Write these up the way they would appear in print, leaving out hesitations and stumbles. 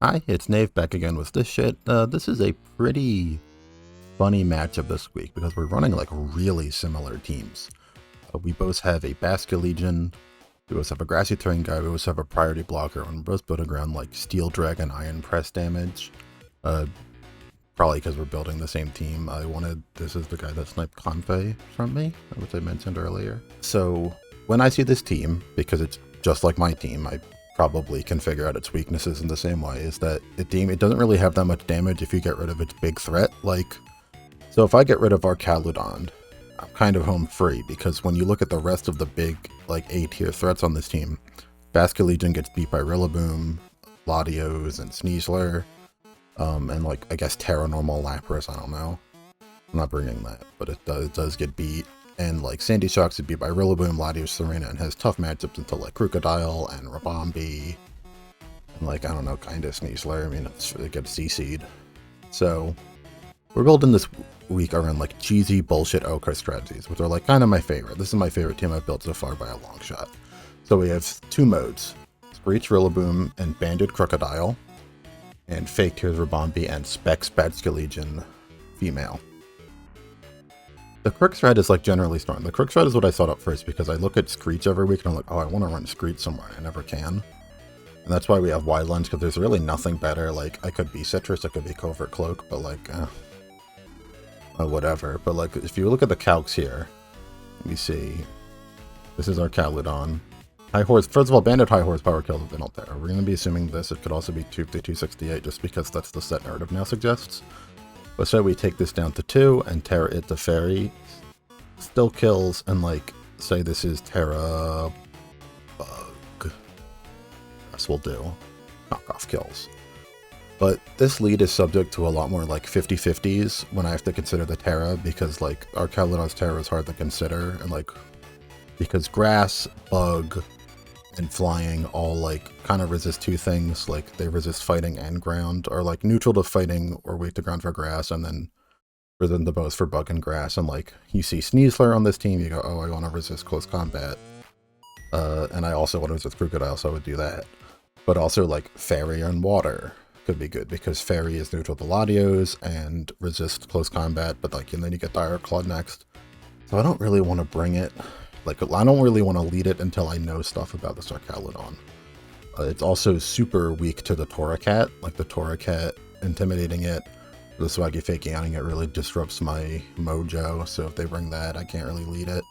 Hi, it's Nave back again with this shit. This is a pretty funny matchup this week because we're running like really similar teams. We both have a Basket Legion, we both have a Grassy Terrain guy, we both have a Priority Blocker, and we're both building around like Steel Dragon Iron Press damage. Probably because we're building the same team. This is the guy that sniped Confe from me, which I mentioned earlier. So when I see this team, because it's just like my team, I probably can figure out its weaknesses in the same way, is that it doesn't really have that much damage if you get rid of its big threat. So if I get rid of our Caludon, I'm kind of home free, because when you look at the rest of the big, like, A-tier threats on this team, Basket Legion gets beat by Rillaboom, Latios, and Sneasler, and like, I guess Terranormal Lapras, I don't know. I'm not bringing that, but it does get beat. And like Sandy Shocks is beat by Rillaboom, Latios, Serena, and has tough matchups until like Crocodile and Rabombi. And like, I don't know, kind of Sneasler. I mean, it gets CC'd. So we're building this week around like cheesy bullshit OCR strategies, which are like kind of my favorite. This is my favorite team I've built so far by a long shot. So we have two modes, Screech Rillaboom and Banded Crocodile, and Fake Tears Rabombi and Specs Basket Legion female. The Crook Strat is like generally strong. The Crook Strat is what I thought up first because I look at Screech every week and I'm like, oh, I want to run Screech somewhere. I never can. And that's why we have Wide Lens, because there's really nothing better. Like, I could be Citrus, I could be Covert Cloak, but like, whatever. But like, if you look at the calcs here, let me see. This is our Caludon. High horse. First of all, Banded High Horsepower kills have been out there. We're going to be assuming this. It could also be 250-268 just because that's the set narrative now suggests. But say we take this down to 2 and Terra it to Fairy, still kills, and like, say this is Terra Bug. This will do. Knockoff kills. But this lead is subject to a lot more like 50-50s when I have to consider the Terra, because like our Caludon's Terra is hard to consider, and like, because Grass, Bug, and Flying all like kind of resist two things. Like they resist fighting and ground, or like neutral to fighting or weak to ground for Grass, and then resist to both for Bug and Grass. And like you see Sneasler on this team, you go, oh, I want to resist close combat, and I also want to resist Crocodile, so I would do that. But also like Fairy and Water could be good, because Fairy is neutral to Latios and resist close combat, but like, and then you get Dire Claw next. So I don't really want to bring it. Like, I don't really want to lead it until I know stuff about the Caludon. It's also super weak to the Torracat. Like, the Torracat intimidating it, the Swaggy Fakeioning it really disrupts my mojo, so if they bring that, I can't really lead it.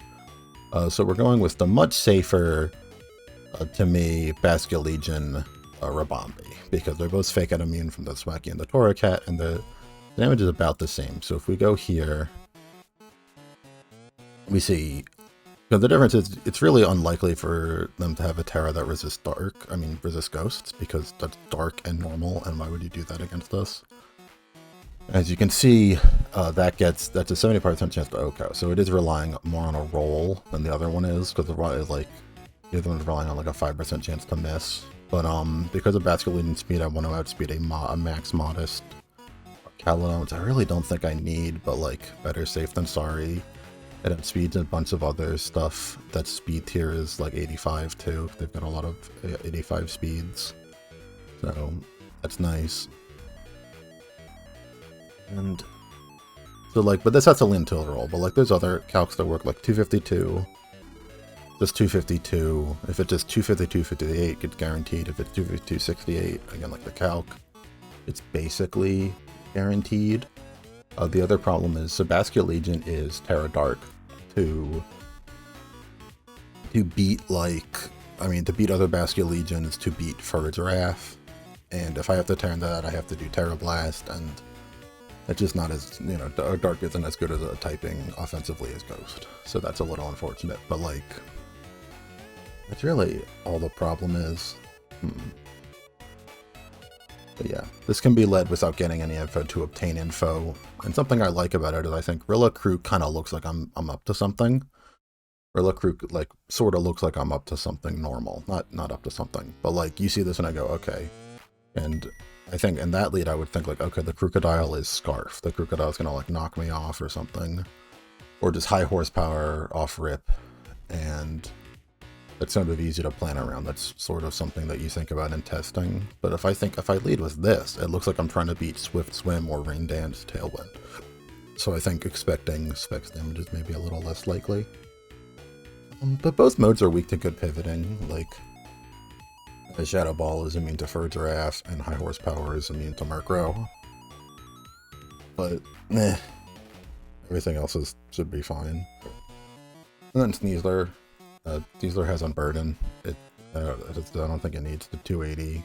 So we're going with the much safer, to me, Basket Legion Rabombi, because they're both Fake Out immune from the Swaggy and the Torracat, and the damage is about the same. So if we go here, we see... Because the difference is, it's really unlikely for them to have a Terra that resists ghosts, because that's dark and normal, and why would you do that against us? As you can see, that's a 75% chance to OHKO, so it is relying more on a roll than the other one is, because the other one's relying on like a 5% chance to miss. But because of Basket Legion speed, I want to outspeed a max modest Caludon, which I really don't think I need, but like, better safe than sorry. It outspeeds a bunch of other stuff. That speed tier is like 85 too. They've got a lot of 85 speeds. So that's nice. And so like, but this has to lean to the roll. But like, there's other calcs that work like 252. Just 252. If it's just 252, 58, it's guaranteed. If it's 252, 68, again, like the calc, it's basically guaranteed. The other problem is, so Basket Legion is Terra Dark to beat to beat other Basket Legions, to beat Fur Giraffe, and if I have to turn that, I have to do Terra Blast, and it's just not as, Dark isn't as good as a typing offensively as Ghost, so that's a little unfortunate, but like, that's really all the problem is. But yeah, this can be led without getting any info to obtain info. And something I like about it is I think Rilla Crew kind of looks like I'm up to something. Rilla Crew like sort of looks like I'm up to something normal, not up to something. But like, you see this and I go, okay. And I think in that lead I would think like, okay, the Crocodile is Scarf. The Crocodile is gonna like knock me off or something, or just high horsepower off rip. And That's sort of easy to plan around. That's sort of something that you think about in testing. But if I lead with this, it looks like I'm trying to beat Swift Swim or Rain Dance Tailwind. So I think expecting specs damage is maybe a little less likely. But both modes are weak to good pivoting. Like, Shadow Ball is immune to Fur Giraffe, and High Horsepower is immune to Murkrow. But, everything else should be fine. And then Sneasler. Sneasler has Unburden. I don't think it needs the 280.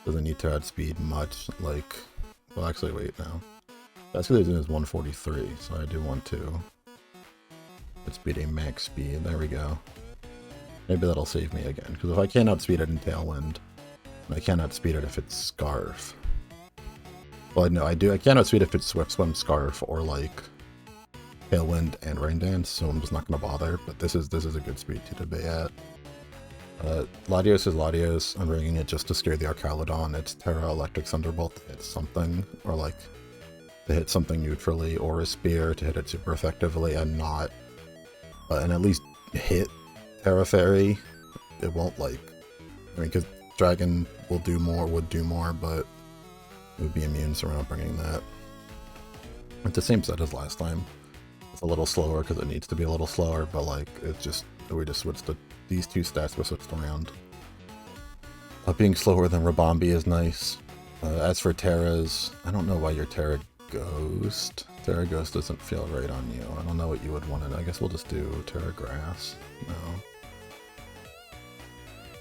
Doesn't need to add speed much. Like, well, actually, wait now. That's because it's 143, so I do want to. It's beating max speed. There we go. Maybe that'll save me again. Because if I can't outspeed it in Tailwind, I can't outspeed it if it's Scarf. Well, no, I do. I can't outspeed if it's Swift Swim, Scarf, or like Tailwind and Rain Dance, so I'm just not going to bother. But this is a good speed to be at. Latios is Latios. I'm bringing it just to scare the Archaludon. It's Terra Electric Thunderbolt to hit something, or like to hit something neutrally, or a Spear to hit it super effectively and not, and at least hit Terra Fairy. It won't, like, I mean, because Dragon would do more, but it would be immune, so we're not bringing that. It's the same set as last time. It's a little slower because it needs to be a little slower, but like, it's just, we just switched these two stats were switched around. Being slower than Rabombi is nice. As for Terra's, I don't know why you're Terra Ghost. Terra Ghost doesn't feel right on you. I don't know what you would want to. I guess we'll just do Terra Grass. No.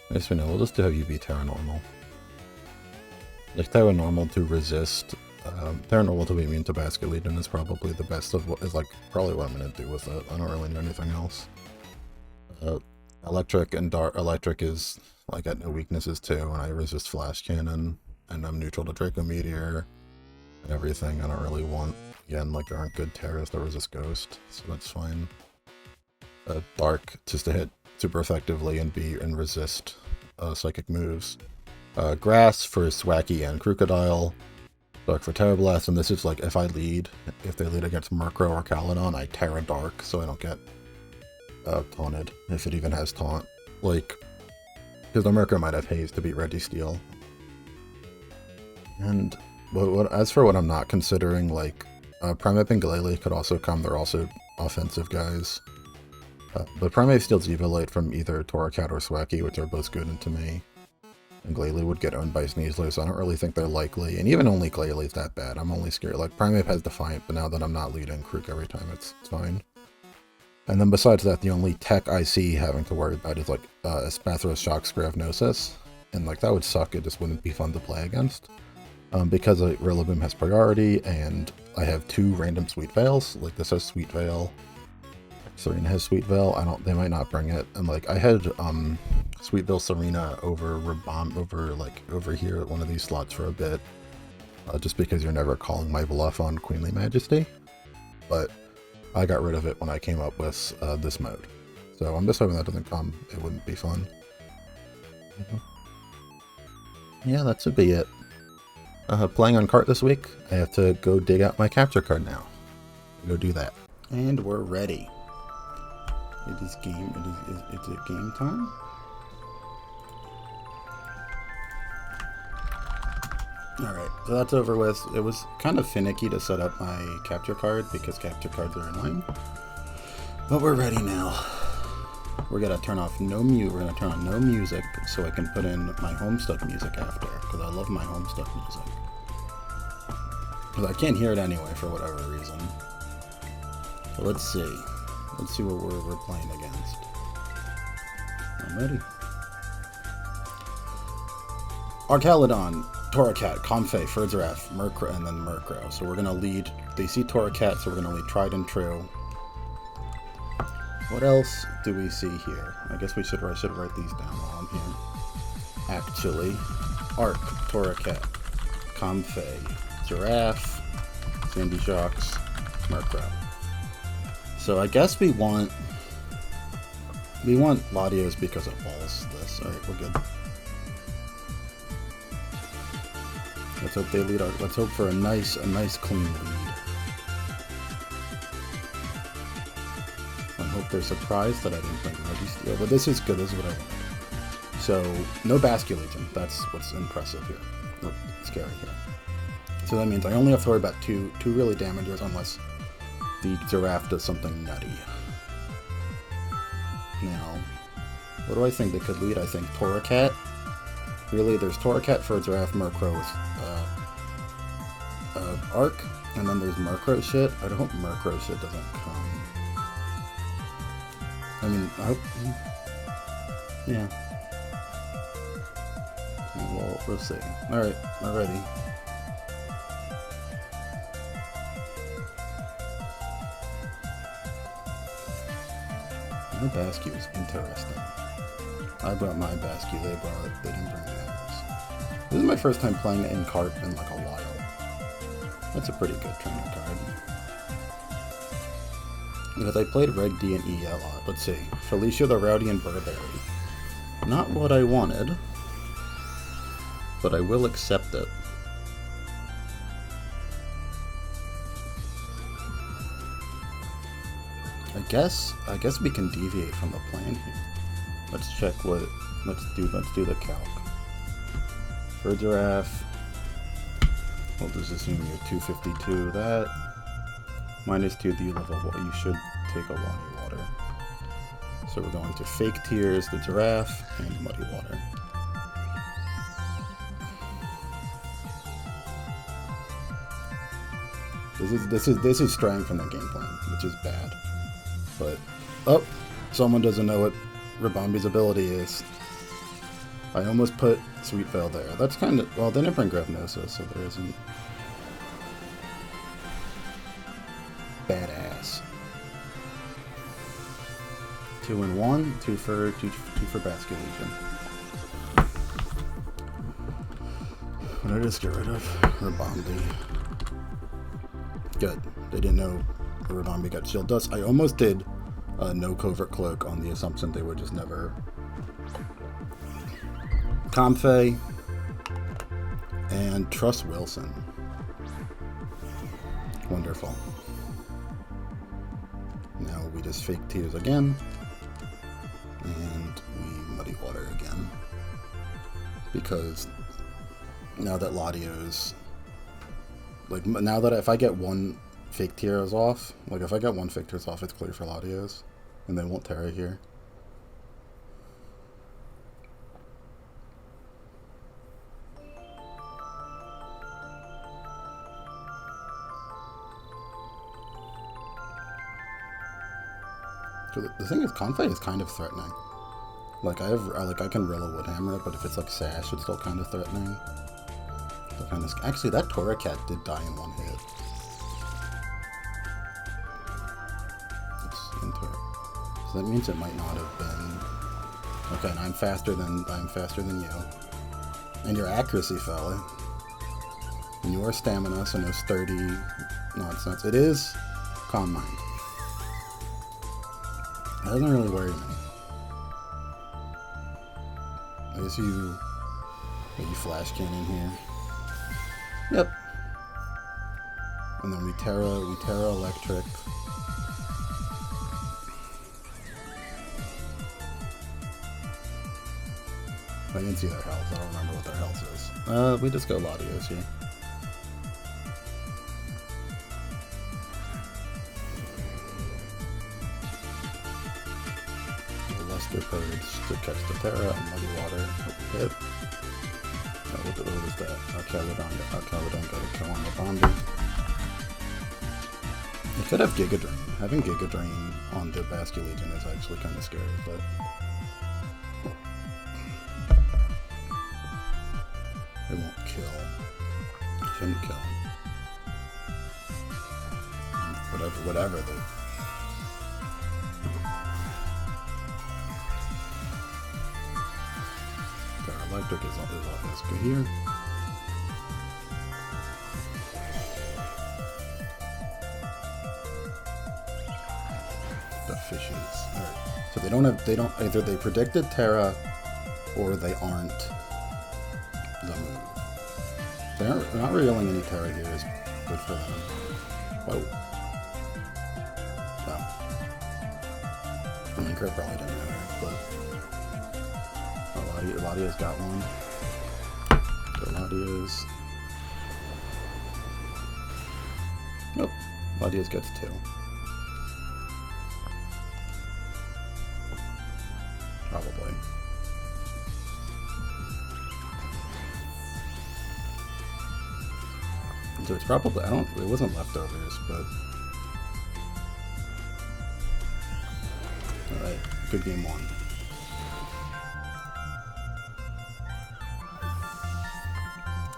I guess we know. We'll just have you be Terra Normal. Like Terra Normal to resist. Terra Normal to be immune to Basket Legion is probably the best of what is like probably what I'm gonna do with it. I don't really know anything else. Electric and Dark. Electric is like got no weaknesses too, and I resist Flash Cannon, and I'm neutral to Draco Meteor. Everything I don't really want. Again, like there aren't good Terras that resist Ghost, so that's fine. Dark just to hit super effectively and resist psychic moves. Grass for Swacky and Crocodile. Dark for Terra Blast, and this is like if they lead against Murkrow or Calydon, I Terra Dark so I don't get taunted, if it even has taunt. Like, because the Murkrow might have Haze to beat Registeel. And as for what I'm not considering, like, Primeape and Glalie could also come. They're also offensive guys. But Primeape steals Eviolite from either Torracat or Swacky, which are both good into me. And Glalie would get owned by Sneasler, so I don't really think they're likely. And even only Glalie is that bad. I'm only scared. Like, Primeape has Defiant, but now that I'm not leading Krook every time, it's fine. And then besides that, the only tech I see having to worry about is, like, Spathros Shock Gnosis. And, like, that would suck. It just wouldn't be fun to play against. Because Rillaboom has priority, and I have 2 random Sweet Veils. Like, this has Sweet Veil. Serena has Sweet Veil. They might not bring it. And, like, I had, Sweet Veil Serena over here at one of these slots for a bit. Just because you're never calling my bluff on Queenly Majesty. But I got rid of it when I came up with this mode. So I'm just hoping that doesn't come. It wouldn't be fun. Yeah, that should be it. Playing on cart this week, I have to go dig out my capture card now. Go do that. And we're ready. It is game. It's game time. Alright, so that's over with. It was kind of finicky to set up my capture card because capture cards are annoying. But we're ready now. We're gonna turn off We're gonna turn on no music so I can put in my Homestuck music after, because I love my Homestuck music. Because I can't hear it anyway for whatever reason. So let's see. Let's see what we're playing against. I'm ready. Archaludon, Torracat, Comfey, Ferdzeraf, Murkrow, and then Murkrow. So we're gonna lead. They see Torracat, so we're gonna lead Tried and True. What else do we see here? I guess I should write these down while I'm here. Actually, Arc, Torracat, Comfey, Giraffe, Sandy Shocks, Murkrow. So I guess we want Latios because it balls this. Alright, we're good. Let's hope they lead let's hope for a nice clean lead. I hope they're surprised that I didn't bring Registeel, but this is good. This is what I wanted. So, no Basculegion. That's what's impressive here. Or scary here. So that means I only have to worry about two really damagers unless the Giraffe does something nutty. Now, what do I think they could lead? I think Torracat. Really, there's Torracat for Giraffe, Murkrow with Arc, and then there's Murkrow shit. I hope Murkrow shit doesn't come. I mean, I hope... Yeah. Well, we'll see. Alright, we're ready. My Bascule is interesting. I brought my Bascule, they didn't bring theirs. This is my first time playing it in cart in like a while. That's a pretty good trainer card. Because I played Red D and E a lot. Let's see. Felicia the Rowdy and Burberry. Not what I wanted, but I will accept it. I guess we can deviate from the plan here. Let's check what, let's do the calc. For Giraffe, we'll just assume you're 252, that, -2 the level, you should take a Wani Water. So we're going to Fake Tears, the Giraffe, and Muddy Water. This is straying from the game plan, which is bad. But, oh, someone doesn't know what Rabambi's ability is. I almost put Sweet Veil there. That's kind of, well, they didn't bring Gravnosa, so there isn't. Badass. 2 and 1, 2 for Basculegion. What did I just get rid of? Rabambi. Good. They didn't know Rabambi got Shield Dust. I almost did no Covert Cloak on the assumption they would just never. Comfey and Trust Wilson. Wonderful. Now we just Fake Tears again, and we Muddy Water again. Because now that Ladio's, like, now that if I get one Fake Tears off, like if I get one Fake Tears off, it's clear for Ladio's, and they won't Terra here. So the thing is, Comfey is kind of threatening. Like I can Rilla Woodhammer it, but if it's like Sash, it's still kind of threatening. So kind of, actually, that Torracat did die in one hit. It's into it. So that means it might not have been. Okay, and I'm faster than you. And your accuracy fell. And your stamina, so no sturdy nonsense. It is Calm Mind. That doesn't really worry me. I guess you Flash Cannon here. Yep. And then we Terra Electric. I didn't see their health. I don't remember what their health is. We just go Latios here. Luster Purge to catch the Terra and Muddy Water. Hit. What is that? Caludon got a kill on Rabambi. You could have Giga Drain. Having Giga Drain on the Basculegion is actually kind of scary, but it won't kill. It shouldn't kill. Whatever the. Electric is good here. The fishes. Alright. So they don't either they predicted Terra or they aren't the move. They're not revealing any Terra here is good for them. Whoa. Oh. Anchor probably didn't matter, but Latia's got one. So Latia's... Nope, Latia's gets 2. Probably. So it's probably, it wasn't leftovers, but... Alright, good game 1.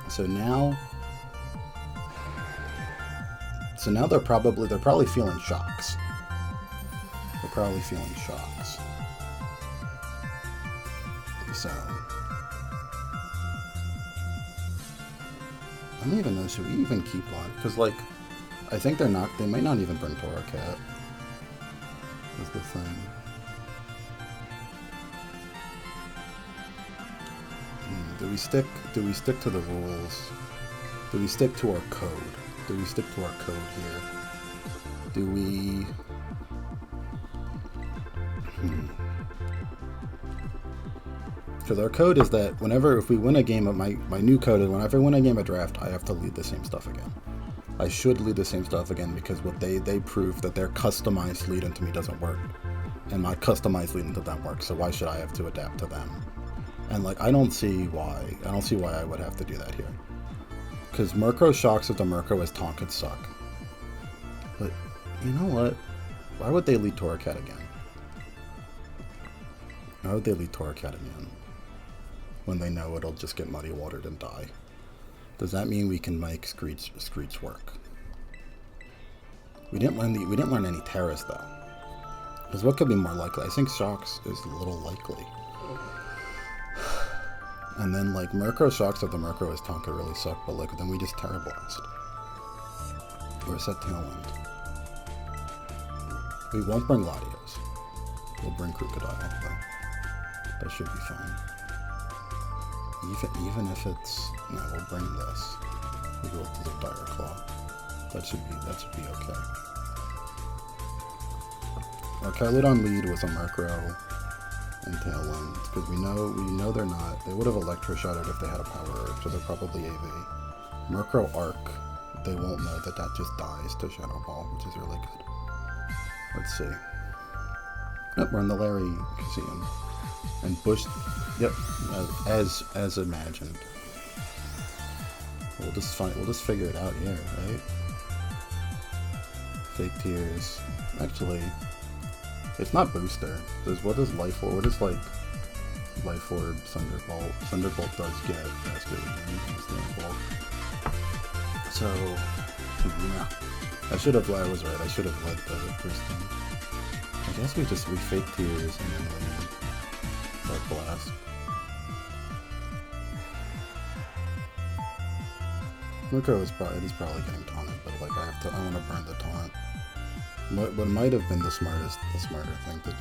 So now they're probably feeling shocks. They're probably feeling shocks. So I don't even know, should we even keep one? Because like I think they might not even bring Torracat. Is the thing. Do we stick to the rules? Do we stick to our code? Do we stick to our code here? Do we... Because our code is that if we win a game of my new code is whenever I win a game of draft, I have to lead the same stuff again. I should lead the same stuff again because what they prove that their customized lead into me doesn't work. And my customized lead into them works, so why should I have to adapt to them? And like, I don't see why I would have to do that here. Because Murkrow shocks if the Murkrow is Tonk could suck. But, you know what? Why would they lead Torracat again? Why would they lead Torracat again? When they know it'll just get muddy watered and die. Does that mean we can make Screech work? We didn't learn any Terras though. Because what could be more likely? I think Shocks is a little likely. And then like Murkrow shocks if the Murkrow is Tonka really suck, but like then we just Terra Blast. Or set Tailwind. We won't bring Latios. We'll bring Crocodile though. That should be fine. Even if it's no, we'll bring this. We'll go to the Dire Claw. That should be okay. Our Kylodan lead was a Murkrow and Tailwind, because we know they're not. They would have Electroshotted if they had a Power Urge, so they're probably AV. Murkrow Arc, they won't know that just dies to Shadow Ball, which is really good. Let's see. Yep, we're in the Larry Museum. And Bush, yep, as imagined. We'll just figure it out here, right? Fake Tears. Actually, it's not Booster. What is Life Orb? What is like Life Orb Thunderbolt? Thunderbolt does get faster than Bulk. So yeah. I was right. I should have led the first time. I guess we Fake Tears and then Dark Blast. Murkrow is probably getting taunted, but like I want to burn the taunt. What might have been the smarter thing to do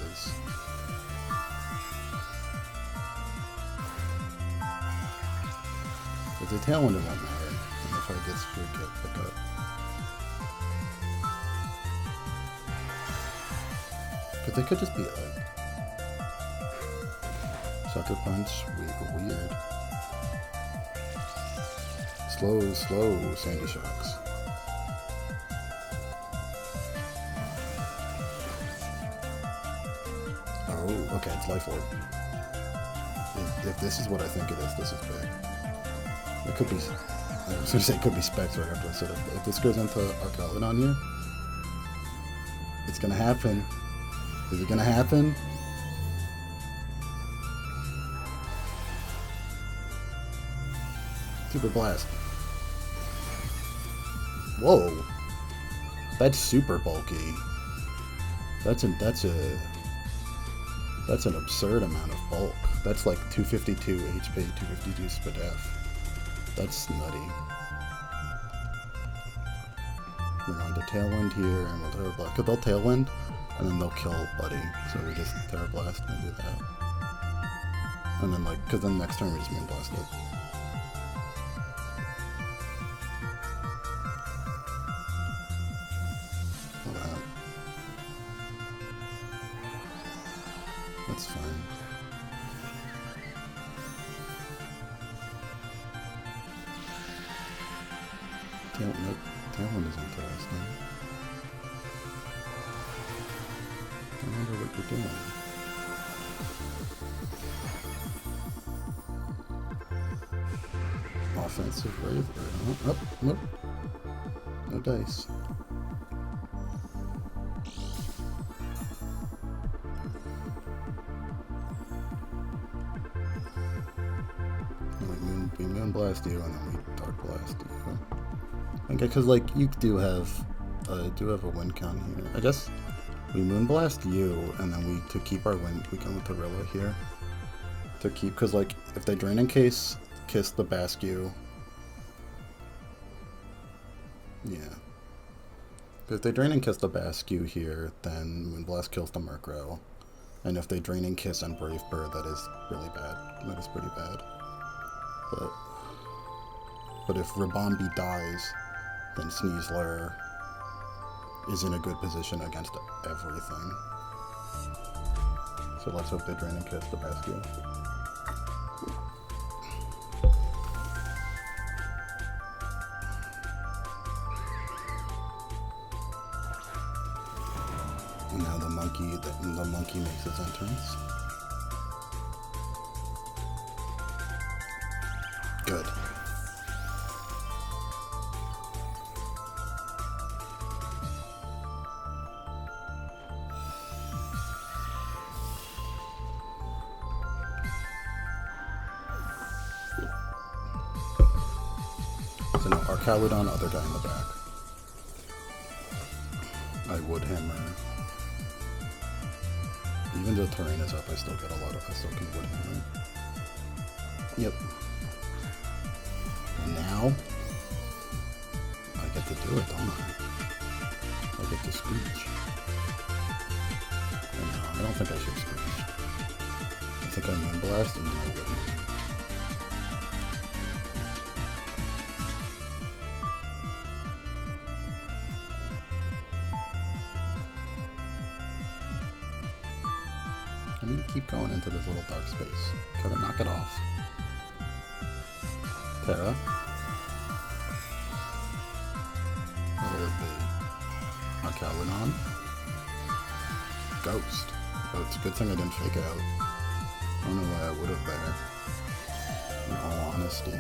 is if the Tailwind, it won't matter. And if I get pick up. Because they could just be like Sucker Punch, weird. Slow Sandy Shocks. Oh, okay, it's Life Orb. If this is what I think it is, this is big. It could be, I was gonna say it could be Specs right after I said it, but if this goes into Arcaludon here, it's gonna happen. Is it gonna happen? Super Blast. Whoa. That's super bulky. That's an absurd amount of bulk. That's like 252 HP, 252 SPDF. That's nutty. We're going to Tailwind here, and we'll Terra Blast. Because they'll Tailwind, and then they'll kill Buddy. So we just Terra Blast and do that. And then because then next turn we just Moon Blast it. That's fine. Nope. Tailwind is interesting. I wonder what you're doing. Offensive bravery. Oh, nope. No dice. We moon blast you, and then we dark blast you. Okay, because like you do have a win count here. I guess we moon blast you, and then to keep our win, we go with Gorilla here to keep, because like if they drain in case, kiss the Basque. Yeah. If they drain and kiss the Basque here, then Moonblast kills the Murkrow. And if they drain and kiss and Brave Bird, that is really bad. That is pretty bad. But if Ribombee dies, then Sneasler is in a good position against everything. So let's hope they drain and kiss the Basque. Now the monkey makes his entrance. Good. So now Archaludon, other guy in the back. I would hammer. Even though terrain is up, I still can wood hammer. Yep. Now I get to do it, don't I? I get to screech. No, I don't think I should screech. I think I Moonblast and then I would hammer. I need to keep going into this little dark space. Gotta knock it off. Terra. What would it be? Archaludon. Ghost. Oh, it's a good thing I didn't fake out. I don't know why I would have there. In all honesty.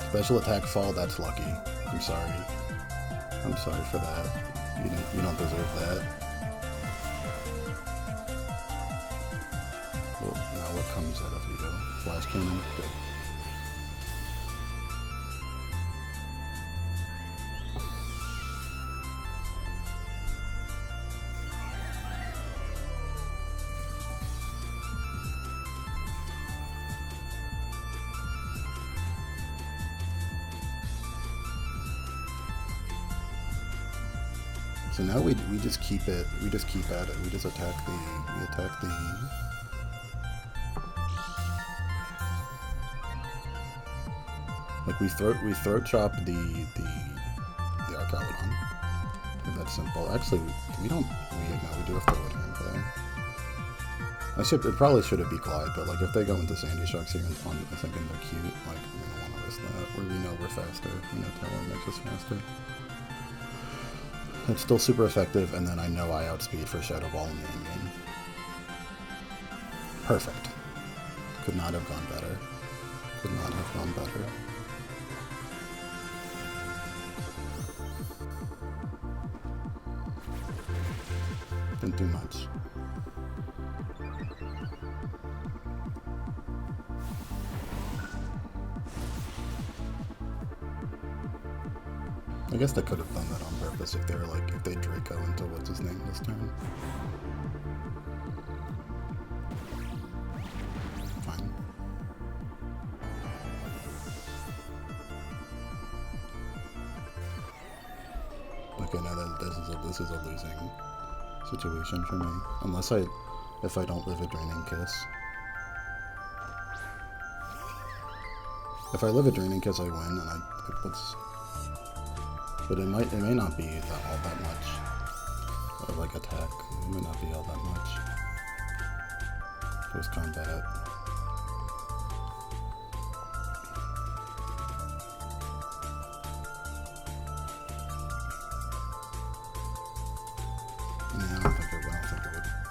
Special attack fall, that's lucky. I'm sorry. I'm sorry for that. You don't deserve that. Well, now what comes out of you? Flash cannon? Good. So now we just keep it. We just keep at it. We just attack the. We attack the. Like we throat chop the Archaludon. If that's simple. Actually, we don't. We do have to wood hammer though. It probably should be Glide, but like if they go into Sandy Sharks here and thinking they're cute, like we don't want to risk that. Where we know we're faster. We know Tailwind makes us faster. It's still super effective, and then I know I outspeed for Shadow Ball in the end game. Perfect. Could not have gone better. Could not have gone better. Didn't do much. I guess they could have done that on purpose if they were like, if they Draco into what's his name this turn. Fine. Okay, now that this is a losing situation for me. Unless if I don't live a Draining Kiss. If I live a draining kiss, I win, and but it may not be all that much. Or like attack, it may not be all that much. Post combat. Yeah, I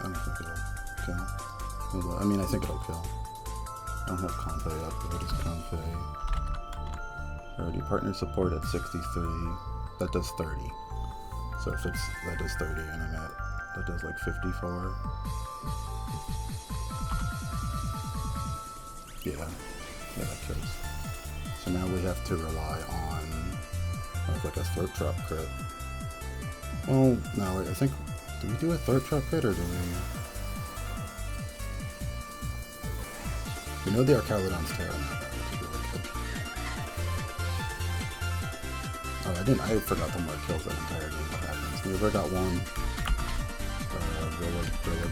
don't think it'll kill. I mean, I think it'll kill. I don't have Confe up, but what is Confe? Already partner support at 63. That does 30. So if that does 30 and that does like 54. Yeah, that kills. So now we have to rely on like a throat drop crit. Well, no, I think, do we do a throat drop crit or do we? We know the Archalodon's Terra now, which is really good. Oh, I forgot the more kills that entire game. What happens? Weaver got one. Rilla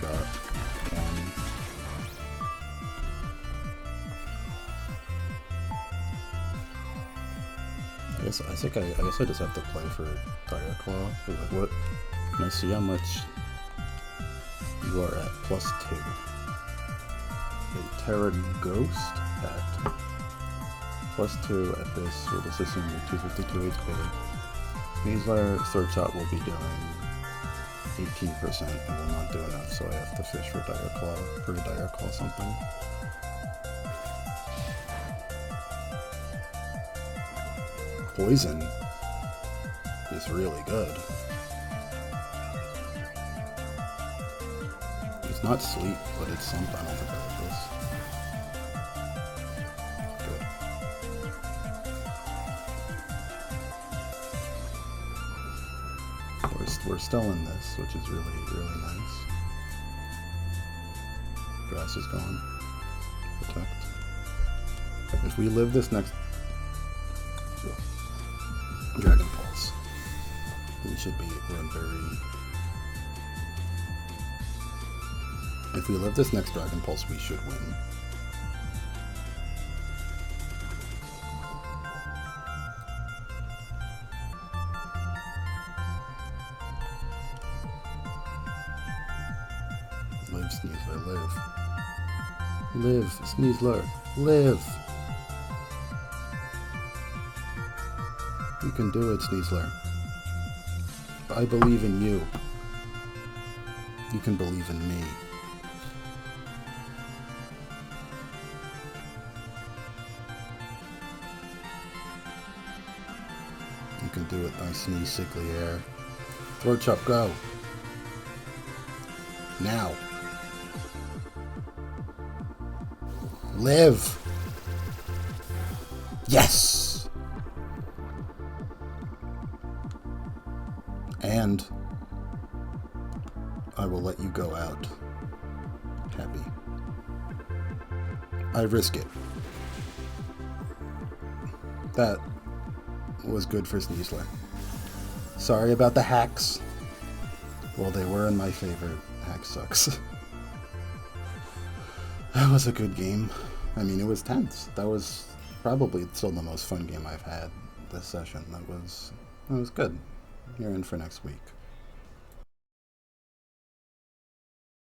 got one. I guess I just have to play for Dire Claw. Like, what? Can I see how much you are at? +2. A Terra Ghost at +2 at this. We'll just assume you're 252 HP. Sneasler Third Shot will be doing 18% and will not do enough, so I have to fish for Dire Claw something. Poison is really good. It's not sleep, but it's something. I don't think I like this. Good. We're still in this, which is really, really nice. Grass is gone. Protect. If we live this next Dragon Pulse, we're in very... If we live this next Dragon Pulse, we should win. Live, Sneasler, live. Live, Sneasler, live! You can do it, Sneasler. I believe in you. You can believe in me. You can do it, nice sneeze, sickly air. Throat chop, go. Now. Live. Yes. And I will let you go out happy. I risk it. That was good for Sneasler. Sorry about the hacks. Well, they were in my favor. Hack sucks. That was a good game. I mean, it was tense. That was probably still the most fun game I've had this session. That was good. You're in for next week.